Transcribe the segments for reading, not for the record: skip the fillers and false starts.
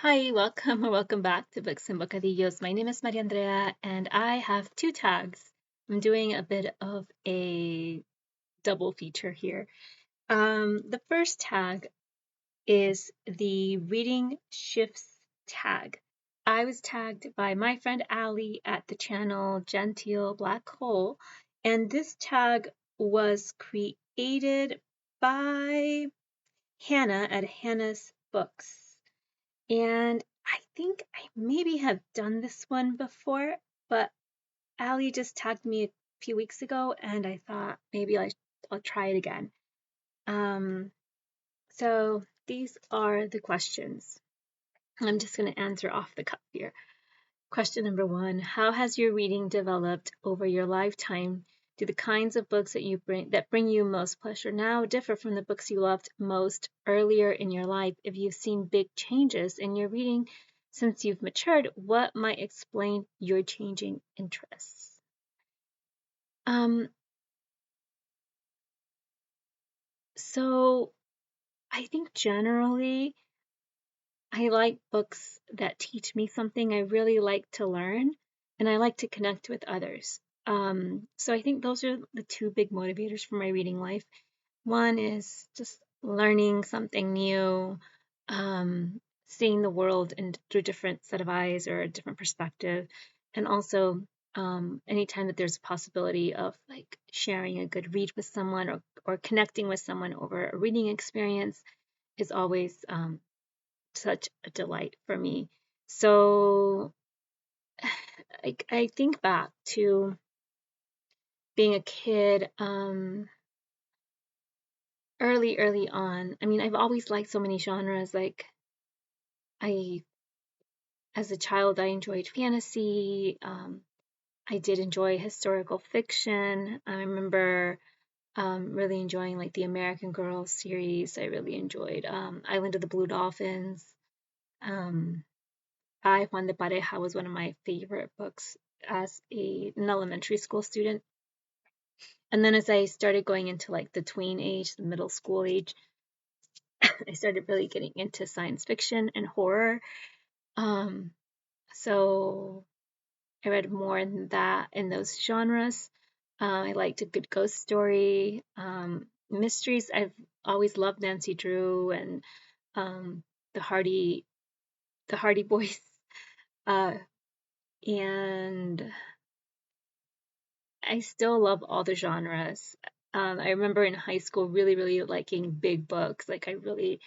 Hi, welcome or welcome back to Books and Bocadillos. My name is Maria Andrea, and I have two tags. I'm doing a bit of a double feature here. The first tag is the reading shifts tag. I was tagged by my friend Ali at the channel Genteel Black Hole, and this tag was created by Hannah at Hannah's Books. And I think I maybe have done this one before, but Ali just tagged me a few weeks ago, and I thought maybe I'll try it again. Um, so these are the questions. I'm just going to answer off the cuff here. Question number one: how has your reading developed over your lifetime? Do the kinds of books that bring you most pleasure now differ from the books you loved most earlier in your life? If you've seen big changes in your reading since you've matured, what might explain your changing interests? Um, so I think generally I like books that teach me something. I really like to learn and I like to connect with others. So I think those are the two big motivators for my reading life. One is just learning something new, seeing the world through a different set of eyes or a different perspective. And also, anytime that there's a possibility of like sharing a good read with someone or connecting with someone over a reading experience is always such a delight for me. So I think back to being a kid, early on. I mean, I've always liked so many genres. Like I, as a child, I enjoyed fantasy. I did enjoy historical fiction. I remember really enjoying like the American Girl series. I really enjoyed Island of the Blue Dolphins. Um, I Juan de Pareja was one of my favorite books as an elementary school student. And then as I started going into like the tween age, the middle school age, I started really getting into science fiction and horror. Um, so I read more in those genres. I liked a good ghost story. Mysteries. I've always loved Nancy Drew and um, the Hardy the Hardy Boys. Uh, and I still love all the genres. I remember in high school really liking big books. Like I really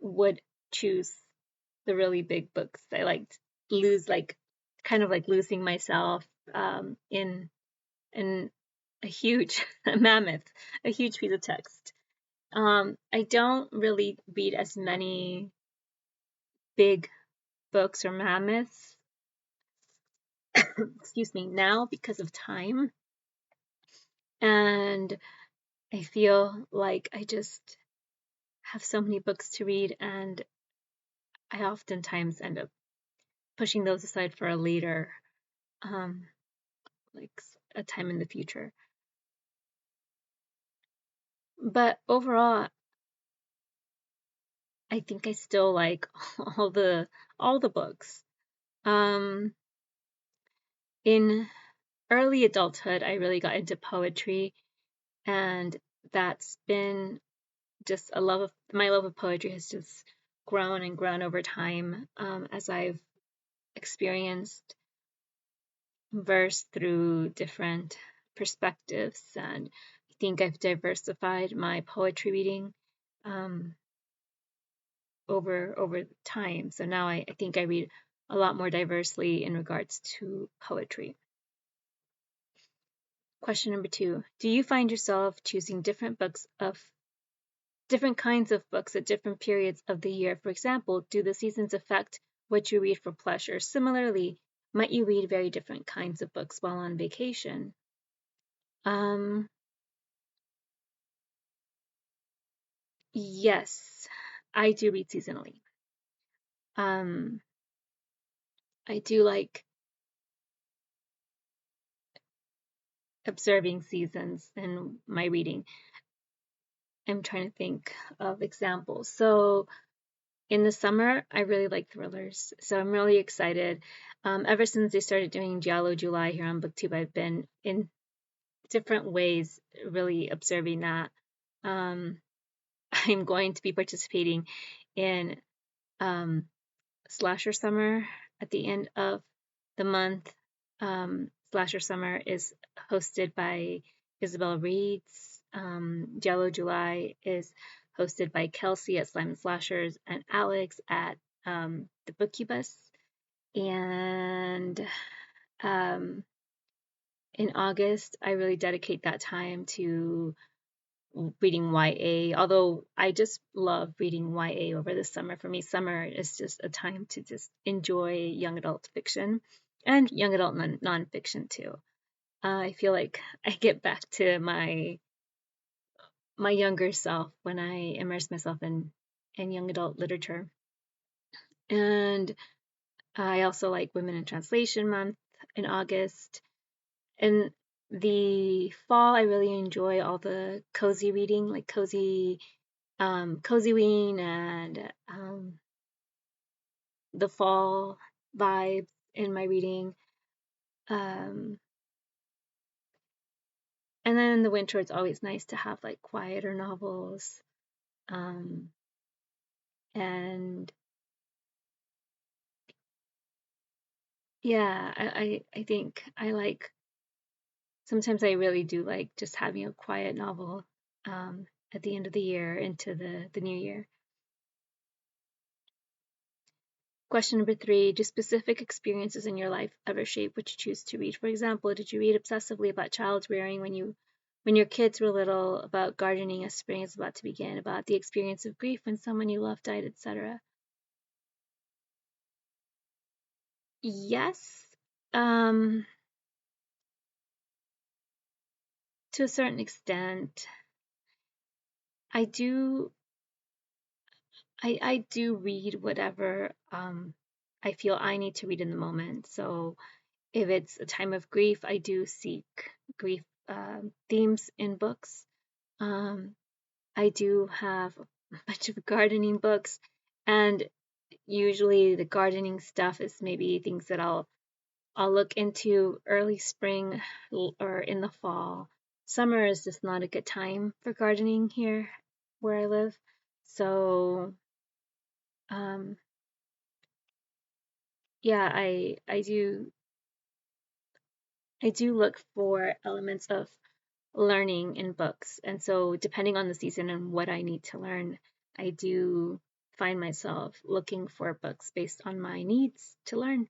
would choose the really big books. I liked lose like kind of like losing myself in a huge a mammoth, a huge piece of text. I don't really read as many big books or mammoths, excuse me, now because of time. And I feel like I just have so many books to read, and I oftentimes end up pushing those aside for a later, um, like a time in the future. But overall, I think I still like all the books. Um, in early adulthood, I really got into poetry, and that's been just a love of my love of poetry has just grown and grown over time as I've experienced verse through different perspectives, and I think I've diversified my poetry reading um, over time. So now I think I read a lot more diversely in regards to poetry. Question number two: do you find yourself choosing different kinds of books at different periods of the year? For example, do the seasons affect what you read for pleasure? Similarly, might you read very different kinds of books while on vacation? Um, yes, I do read seasonally. Um, I do like observing seasons in my reading. I'm trying to think of examples. So In the summer, I really like thrillers, so I'm really excited. Ever since they started doing Giallo July here on BookTube, I've been in different ways really observing that. Um, I'm going to be participating in um, Slasher Summer at the end of the month. Slasher Summer is hosted by Isabel Reeds. Jello July is hosted by Kelsey at Slime and Slashers and Alex at the Bookubus. And um, in August, I really dedicate that time to reading YA, although I just love reading YA over the summer. For me, summer is just a time to just enjoy young adult fiction and young adult nonfiction too. I feel like I get back to my younger self when I immerse myself in young adult literature. And I also like Women in Translation Month in August. In the fall, I really enjoy all the cozy reading, like Cozy Ween and the fall vibes in my reading. Um, and then in the winter, it's always nice to have like quieter novels. Um, and yeah, I think I like, sometimes I really do like just having a quiet novel at the end of the year into the new year. Question number 3, do specific experiences in your life ever shape what you choose to read? For example, did you read obsessively about child rearing when your kids were little, about gardening as spring is about to begin, about the experience of grief when someone you love died, etc.? Yes, um, to a certain extent. I do I do read whatever I feel I need to read in the moment. So if it's a time of grief, I do seek grief themes in books. Um, I do have a bunch of gardening books, and usually the gardening stuff is maybe things that I'll look into early spring or in the fall. Summer is just not a good time for gardening here where I live. So um, yeah, I do look for elements of learning in books. And so depending on the season and what I need to learn, I do find myself looking for books based on my needs to learn.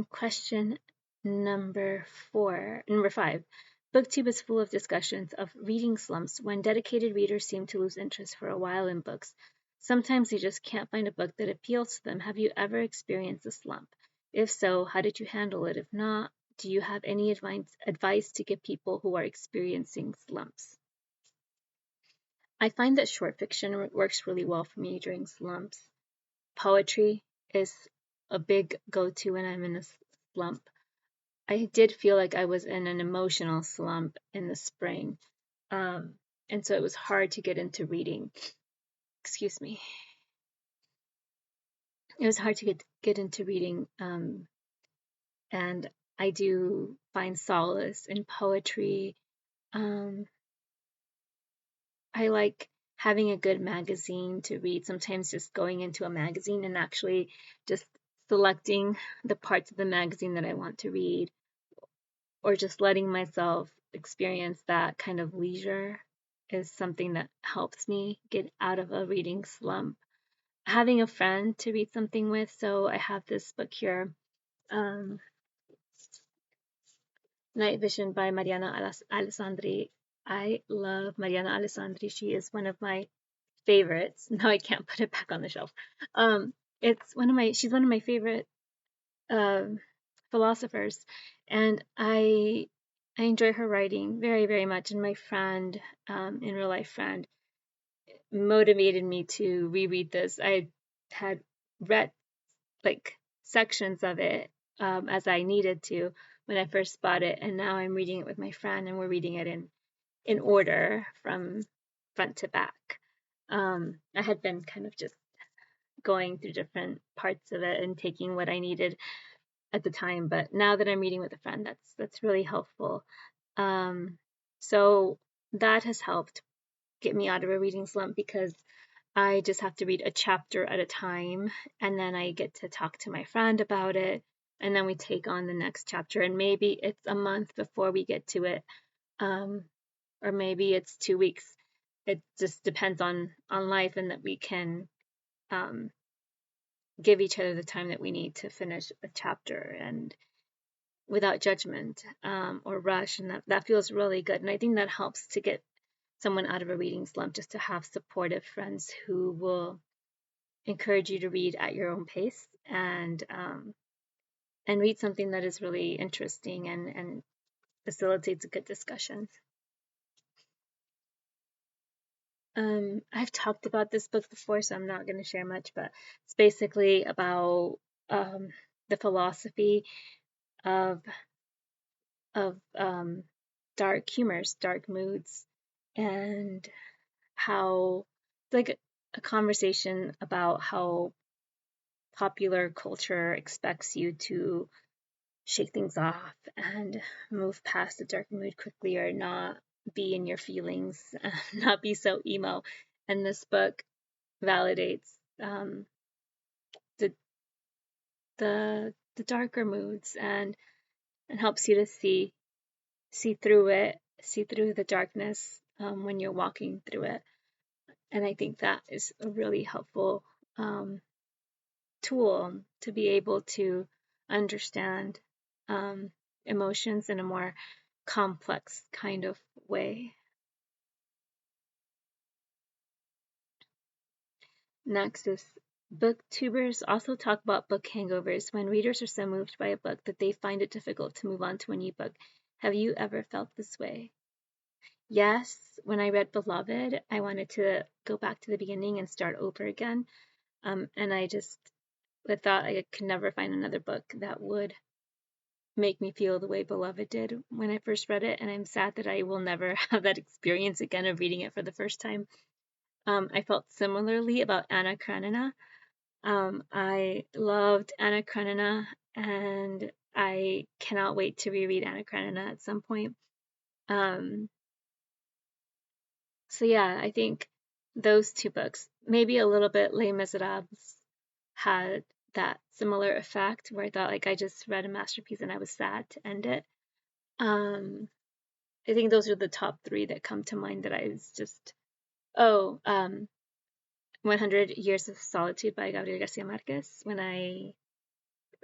Question number 5. BookTube is full of discussions of reading slumps when dedicated readers seem to lose interest for a while in books. Sometimes they just can't find a book that appeals to them. Have you ever experienced a slump? If so, how did you handle it? If not, do you have any advice to give people who are experiencing slumps? I find that short fiction works really well for me during slumps. Poetry is a big go-to when I'm in a slump. I did feel like I was in an emotional slump in the spring. And so it was hard to get into reading. Excuse me. It was hard to get into reading. And I do find solace in poetry. Um, I like having a good magazine to read. Sometimes just going into a magazine and actually just selecting the parts of the magazine that I want to read, or just letting myself experience that kind of leisure is something that helps me get out of a reading slump. Having a friend to read something with, so I have this book here, um, Night Vision by Mariana Alessandri. I love Mariana Alessandri. She is one of my favorites. Now I can't put it back on the shelf. She's one of my favorite um, philosophers, and I enjoy her writing very, very much. And my friend, in real life friend, motivated me to reread this. I had read like sections of it as I needed to when I first bought it, and now I'm reading it with my friend, and we're reading it in order from front to back. I had been kind of just going through different parts of it and taking what I needed at the time, but now that I'm reading with a friend, that's really helpful. Um, so that has helped get me out of a reading slump because I just have to read a chapter at a time, and then I get to talk to my friend about it, and then we take on the next chapter, and maybe it's a month before we get to it, um, or maybe it's 2 weeks. It just depends on life, and that we can um, give each other the time that we need to finish a chapter and without judgment or rush, and that feels really good. And I think that helps to get someone out of a reading slump, just to have supportive friends who will encourage you to read at your own pace and read something that is really interesting and facilitates a good discussion. I've talked about this book before, so I'm not going to share much, but it's basically about um, the philosophy of of dark humors, dark moods, and how like a conversation about how popular culture expects you to shake things off and move past the dark mood quickly, or not be in your feelings, not be so emo. And this book validates the the darker moods and helps you to see through it, see through the darkness when you're walking through it. And I think that is a really helpful um, tool to be able to understand um, emotions in a more complex kind of way. Next is booktubers also talk about book hangovers when readers are so moved by a book that they find it difficult to move on to a new book. Have you ever felt this way? Yes, when I read Beloved, I wanted to go back to the beginning and start over again. And I thought I could never find another book that would make me feel the way Beloved did when I first read it. And I'm sad that I will never have that experience again of reading it for the first time. I felt similarly about Anna Karenina. I loved Anna Karenina, and I cannot wait to reread Anna Karenina at some point. Um, so yeah, I think those two books, maybe a little bit Les Miserables, had that similar effect where I thought like I just read a masterpiece and I was sad to end it. Um, I think those are the top three that come to mind that I was just, oh, 100 Years of Solitude by Gabriel Garcia Marquez. When I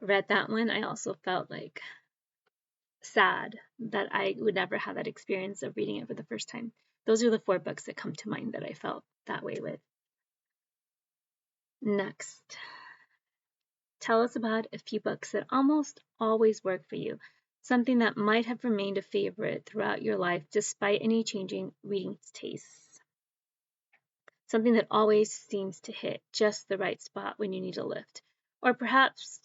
read that one, I also felt like sad that I would never have that experience of reading it for the first time. Those are the four books that come to mind that I felt that way with. Next, tell us about a few books that almost always work for you, something that might have remained a favorite throughout your life despite any changing reading tastes. Something that always seems to hit just the right spot when you need a lift. Or perhaps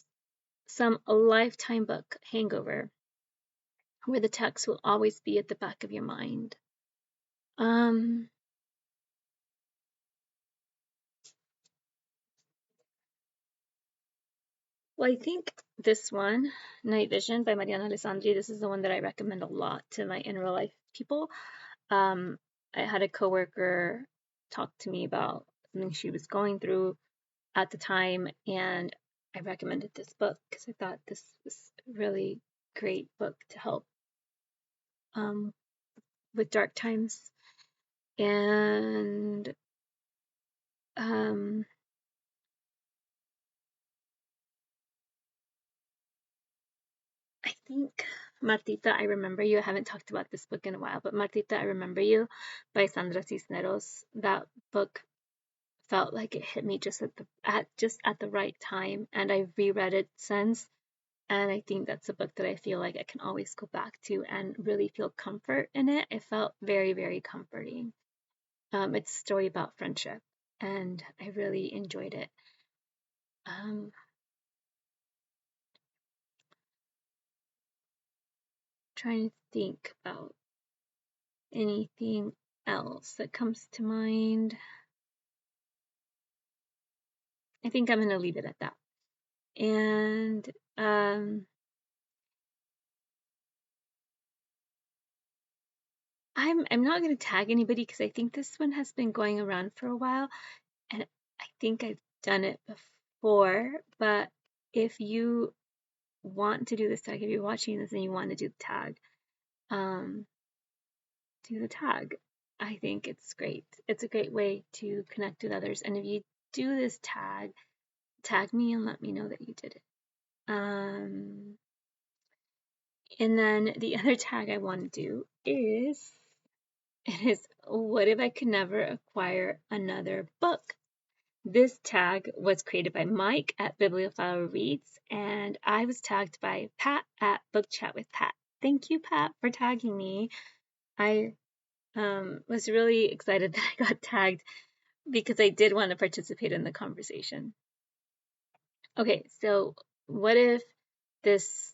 some lifetime book hangover where the text will always be at the back of your mind. Um, well, I think this one, Night Vision by Mariana Alessandri, this is the one that I recommend a lot to my in real life people. I had a coworker talk to me about something she was going through at the time, and I recommended this book because I thought this was a really great book to help um, with dark times. And um, I think Martita, I Remember You. I haven't talked about this book in a while, but Martita, I Remember You by Sandra Cisneros. That book felt like it hit me just at the right time, and I've reread it since. And I think that's a book that I feel like I can always go back to and really feel comfort in it. It felt very, very comforting. It's a story about friendship, and I really enjoyed it. Um, Trying to think about anything else that comes to mind. I think I'm going to leave it at that. And I'm not going to tag anybody because I think this one has been going around for a while, and I think I've done it before. But if you want to do this tag, if you're watching this and you want to um, do the tag. I think it's great. It's a great way to connect with others. And if you do this tag me and let me know that you did it. And then the other tag I want to do is what if I could never acquire another book? This tag was created by Mike at Bibliophile Reads, and I was tagged by Pat at Book Chat with Pat. Thank you, Pat, for tagging me. I was really excited that I got tagged because I did want to participate in the conversation. Okay, so what if this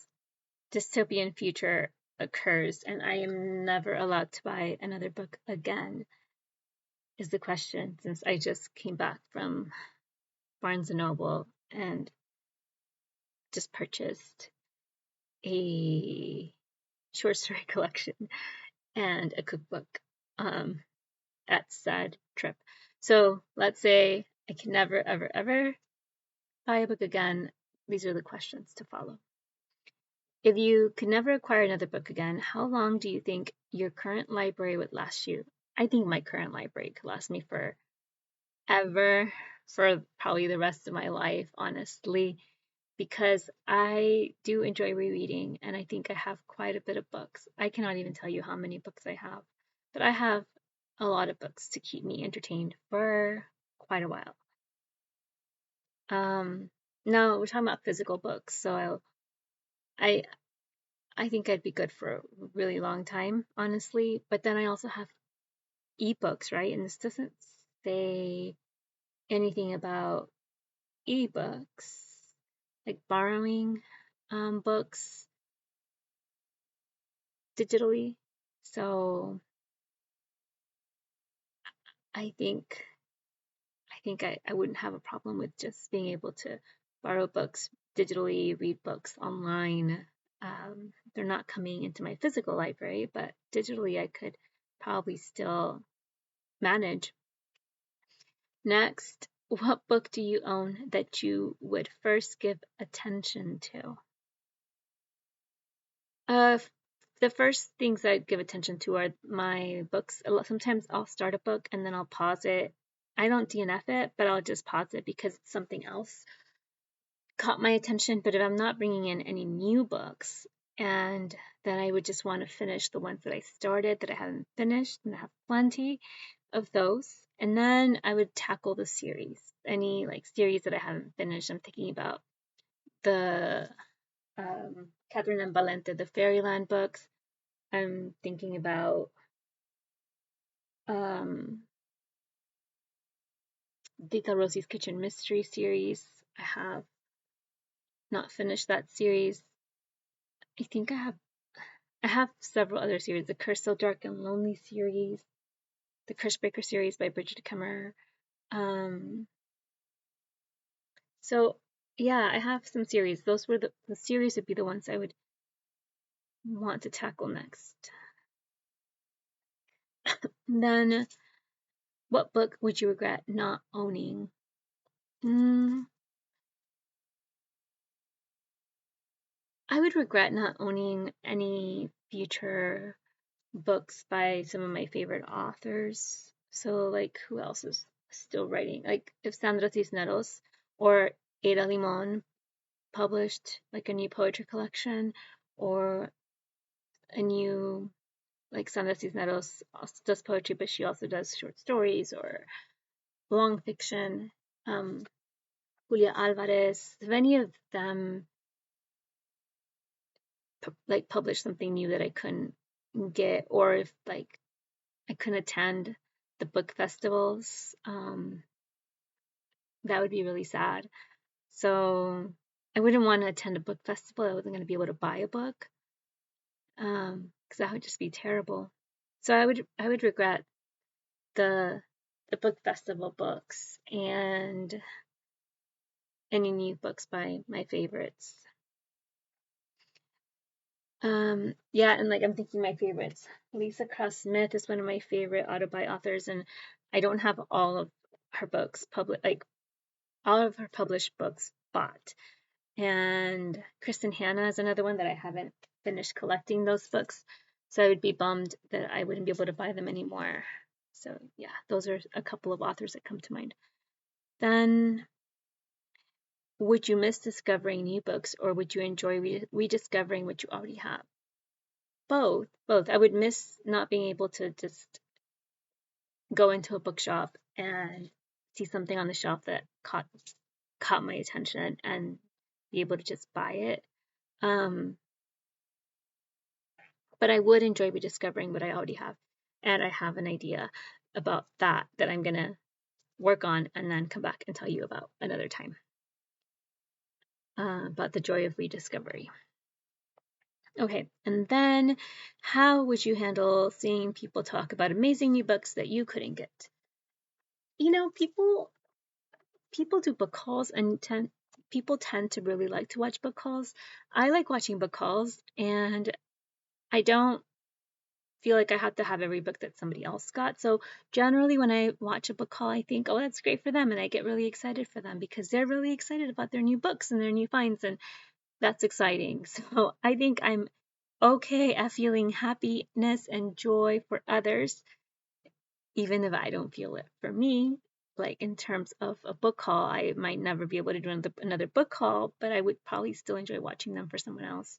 dystopian future occurs and I am never allowed to buy another book again? Is the question, since I just came back from Barnes and Noble and just purchased a short story collection and a cookbook at said trip. So let's say I can never, ever, ever buy a book again. These are the questions to follow. If you could never acquire another book again, how long do you think your current library would last you? I think my current library could last me forever, for probably the rest of my life, honestly, because I do enjoy rereading and I think I have quite a bit of books. I cannot even tell you how many books I have, but I have a lot of books to keep me entertained for quite a while. Now we're talking about physical books, so I I think I'd be good for a really long time, honestly. But then I also have ebooks, right? And this doesn't say anything about ebooks, like borrowing books digitally. So I think I wouldn't have a problem with just being able to borrow books digitally, read books online. They're not coming into my physical library, but digitally I could probably still manage. Next, what book do you own that you would first give attention to? Uh, the first things I'd give attention to are my books. Sometimes I'll start a book and then I'll pause it. I don't DNF it, but I'll just pause it because something else caught my attention. But if I'm not bringing in any new books, and then I would just want to finish the ones that I started that I haven't finished, and I have plenty of those. And then I would tackle the series, any like series that I haven't finished. I'm thinking about the Catherine and Valente, the Fairyland books. I'm thinking about Dita Rosie's Kitchen Mystery series. I have not finished that series. I think I have several other series. The Curse So Dark and Lonely series, the Curse Breaker series by Bridget Kemmerer. So yeah, I have some series. Those were the series would be the ones I would want to tackle next. Then, what book would you regret not owning? I would regret not owning any future books by some of my favorite authors. So, like, who else is still writing? Like, if Sandra Cisneros or Ada Limon published like a new poetry collection, or a new, like, Sandra Cisneros also does poetry, but she also does short stories or long fiction. Julia Alvarez, if any of them like publish something new that I couldn't get, or if like I couldn't attend the book festivals, that would be really sad. So I wouldn't want to attend a book festival. I wasn't going to be able to buy a book, because that would just be terrible. So I would regret the book festival books, and any new books by my favorites. Yeah, and like I'm thinking my favorites. Lisa Cross Smith is one of my favorite autobi authors, and I don't have all of her books all of her published books bought. And Kristen Hanna is another one that I haven't finished collecting those books, so I would be bummed that I wouldn't be able to buy them anymore. So yeah, those are a couple of authors that come to mind. Then, would you miss discovering new books, or would you enjoy rediscovering what you already have? Both, both. I would miss not being able to just go into a bookshop and see something on the shelf that caught my attention and be able to just buy it. But I would enjoy rediscovering what I already have, and I have an idea about that I'm gonna work on and then come back and tell you about another time, about the joy of rediscovery. Okay, and then how would you handle seeing people talk about amazing new books that you couldn't get? You know, people do book hauls, and people tend to really like to watch book hauls. I like watching book hauls, and I don't feel like I have to have every book that somebody else got. So generally when I watch a book haul, I think, oh, that's great for them, and I get really excited for them because they're really excited about their new books and their new finds, and that's exciting. So I think I'm okay at feeling happiness and joy for others, even if I don't feel it for me. Like in terms of a book haul, I might never be able to do another book haul, but I would probably still enjoy watching them for someone else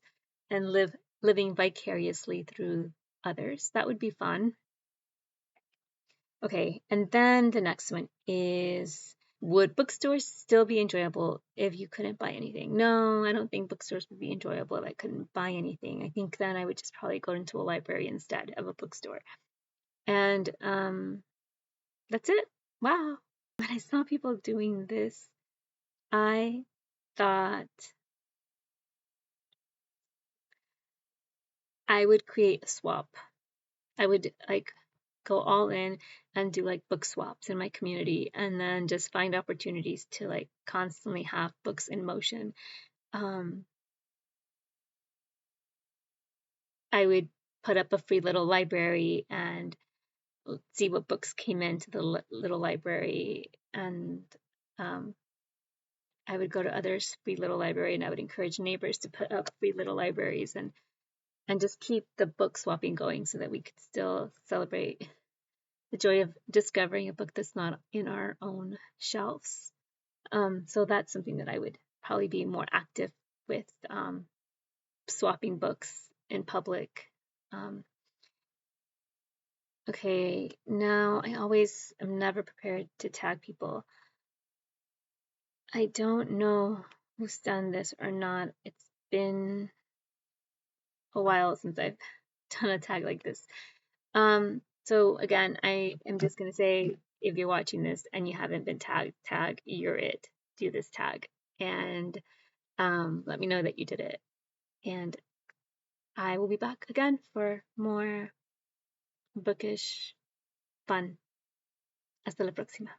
and living vicariously through others. That would be fun. Okay, and then the next one is, would bookstores still be enjoyable if you couldn't buy anything? No, I don't think bookstores would be enjoyable if I couldn't buy anything. I think then I would just probably go into a library instead of a bookstore. And that's it. Wow. When I saw people doing this, I thought I would create a swap. I would like go all in and do like book swaps in my community, and then just find opportunities to like constantly have books in motion. Um, I would put up a free little library and see what books came into the little library, and um, I would go to others' free little library, and I would encourage neighbors to put up free little libraries, and just keep the book swapping going so that we could still celebrate the joy of discovering a book that's not in our own shelves. So that's something that I would probably be more active with, swapping books in public. Um, okay, now I'm never prepared to tag people. I don't know who's done this or not. It's been a while since I've done a tag like this. So again, I am just gonna say, if you're watching this and you haven't been tagged, you're it. Do this tag and let me know that you did it. And I will be back again for more bookish fun. Hasta la próxima.